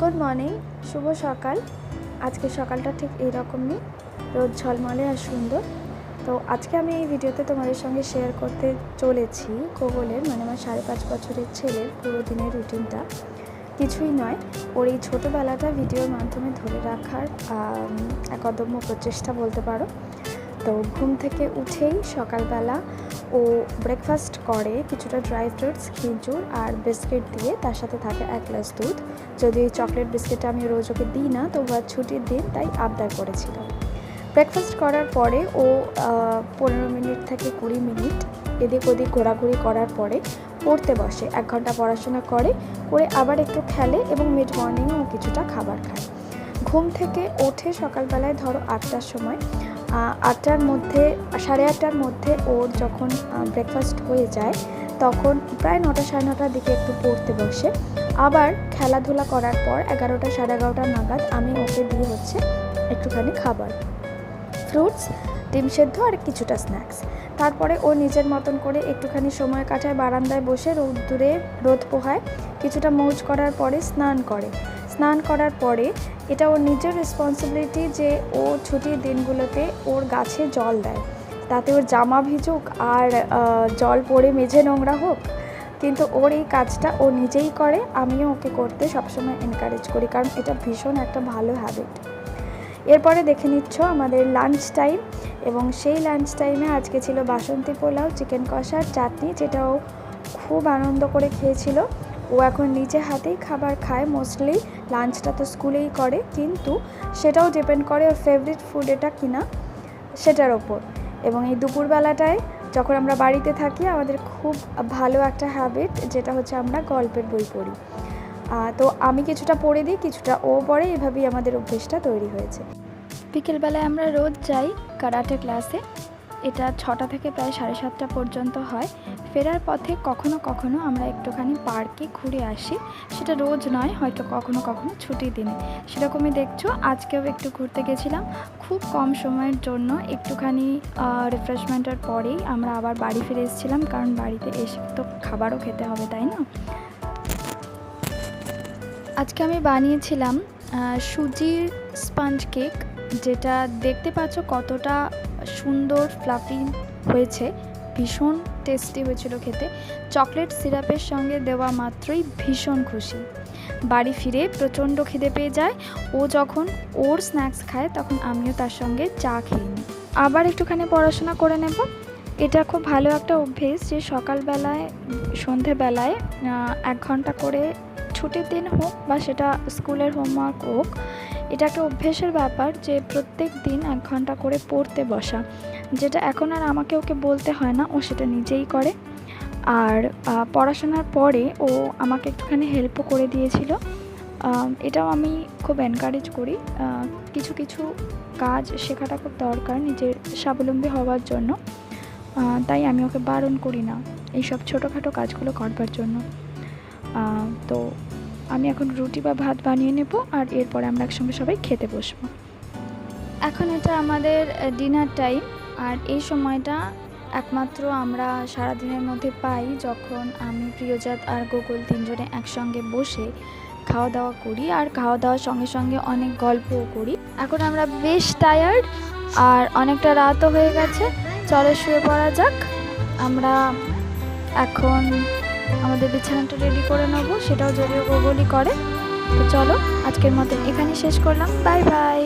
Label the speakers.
Speaker 1: Good morning, শুভ সকাল। আজকে সকালটা ঠিক এইরকমই, রোদ ঝলমলে আর সুন্দর। তো আজকে আমি এই ভিডিওতে তোমাদের সঙ্গে শেয়ার করতে চলেছি কোমলের, মানে আমার 5.5 বছরের ছেলের পুরো দিনের রুটিনটা। কিছুই নয়, ওর এই ছোটোবেলাটা ভিডিওর মাধ্যমে ধরে রাখার এক অদম্য প্রচেষ্টা বলতে পারো। তো ঘুম থেকে উঠেই সকালবেলা ও ব্রেকফাস্ট করে কিছুটা ড্রাই ফ্রুটস, খেজুর আর বিস্কিট দিয়ে, তার সাথে থাকে 1 গ্লাস দুধ। যদি এই চকলেট বিস্কিটটা আমি রোজ ওকে দিই না, তো ওর ছুটির দিন তাই আবদার করেছিল। ব্রেকফাস্ট করার পরে ও 15 মিনিট থেকে 20 মিনিট এদিক ওদিক ঘোরাঘুরি করার পরে পড়তে বসে। 1 ঘন্টা পড়াশোনা করে আবার একটু খেলে এবং মিড মর্নিংয়ে ও কিছুটা খাবার খায়। ঘুম থেকে ওঠে সকালবেলায় ধরো 8টার সময়। 8টার মধ্যে 8:30টার মধ্যে ওর যখন ব্রেকফাস্ট হয়ে যায়, তখন প্রায় 9টা 9:30টার দিকে একটু পড়তে বসে। আবার খেলাধুলা করার পর 11টা 11:30 নাগাদ আমি ওকে দিই হচ্ছে একটুখানি খাবার, ফ্রুটস, ডিম সেদ্ধ আর কিছুটা স্ন্যাক্স। তারপরে ও নিজের মতন করে একটুখানি সময় কাটায় বারান্দায় বসে রোদ পোহায়। কিছুটা মৌজ করার পরে স্নান করার পরে এটা ওর নিজের রেসপন্সিবিলিটি যে ও ছুটির দিনগুলোতে ওর গাছে জল দেয়, তাতে ওর জামা ভিজুক আর জল পড়ে মেঝে নোংরা হোক, কিন্তু ওর এই কাজটা ও নিজেই করে। আমিও ওকে করতে সবসময় এনকারেজ করি, কারণ এটা ভীষণ একটা ভালো হ্যাবিট। এরপরে দেখে নিচ্ছ আমাদের লাঞ্চ টাইম, এবং সেই লাঞ্চ টাইমে আজকে ছিল বাসন্তী পোলাও, চিকেন কষার চাটনি, যেটাও খুব আনন্দ করে খেয়েছিল। ও এখন নিজে হাতেই খাবার খায় মোস্টলি। লাঞ্চটা তো স্কুলেই করে, কিন্তু সেটাও ডিপেন্ড করে ওর ফেভারিট ফুড এটা কিনা সেটার ওপর। এবং এই দুপুরবেলাটায় যখন আমরা বাড়িতে থাকি, আমাদের খুব ভালো একটা হ্যাবিট, যেটা হচ্ছে আমরা গল্পের বই পড়ি। তো আমি কিছুটা পড়ে দিই, কিছুটা ও পড়ে, এভাবেই আমাদের অভ্যেসটা তৈরি হয়েছে। বিকেলবেলায় আমরা রোজ যাই কারাটে ক্লাসে। এটা 6টা থেকে প্রায় 7:30 পর্যন্ত হয়। ফেরার পথে কখনো কখনো আমরা একটুখানি পার্কে ঘুরে আসি, সেটা রোজ নয়, হয়তো কখনো কখনো ছুটির দিনে। সেরকমই দেখছো, আজকেও একটু ঘুরতে গেছিলাম খুব কম সময়ের জন্য। একটুখানি রিফ্রেশমেন্টের পরেই আমরা আবার বাড়ি ফিরে এসেছিলাম, কারণ বাড়িতে এসে তো খাবারও খেতে হবে, তাই না? আজকে আমি বানিয়েছিলাম সুজির স্পঞ্জ কেক, যেটা দেখতে পাচ্ছ কতটা সুন্দর ফ্লাফি হয়েছে, ভীষণ টেস্টি হয়েছিল খেতে। চকলেট সিরাপের সঙ্গে দেওয়া মাত্রই ভীষণ খুশি। বাড়ি ফিরে প্রচণ্ড খিদে পেয়ে যায়। ও যখন ওর স্ন্যাক্স খায়, তখন আমিও তার সঙ্গে চা খেয়ে নিই। আবার একটুখানি পড়াশোনা করে নেব। এটা খুব ভালো একটা অভ্যেস যে সকালবেলায় সন্ধেবেলায় 1 ঘন্টা করে, ছুটির দিন হোক বা সেটা স্কুলের হোমওয়ার্ক হোক, এটা একটা অভ্যেসের ব্যাপার যে প্রত্যেক দিন 1 ঘন্টা করে পড়তে বসা, যেটা এখন আর আমাকে ওকে বলতে হয় না, ও সেটা নিজেই করে। আর পড়াশোনার পরে ও আমাকে একটুখানি হেল্পও করে দিয়েছিল। এটাও আমি খুব এনকারেজ করি। কিছু কিছু কাজ শেখাটা খুব দরকার নিজের স্বাবলম্বী হওয়ার জন্য, তাই আমি ওকে বারণ করি না এইসব ছোটোখাটো কাজগুলো করবার জন্য। তো আমি এখন রুটি বা ভাত বানিয়ে নেব, আর এরপরে আমরা একসঙ্গে সবাই খেতে বসবো। এখন এটা আমাদের ডিনার টাইম, আর এই সময়টা একমাত্র আমরা সারাদিনের মধ্যে পাই, যখন আমি, প্রিয়জাত আর গোকুল 3 জনে একসঙ্গে বসে খাওয়া দাওয়া করি, আর খাওয়া দাওয়ার সঙ্গে সঙ্গে অনেক গল্পও করি। এখন আমরা বেশ টায়ার্ড আর অনেকটা রাতও হয়ে গেছে, চলো শুয়ে পড়া যাক। আমরা এখন আমাদের বিছানাটা রেডি করে নেব, সেটাও যদিও গোগলি করে। তো চলো, আজকের মতন এখানে শেষ করলাম। Bye bye.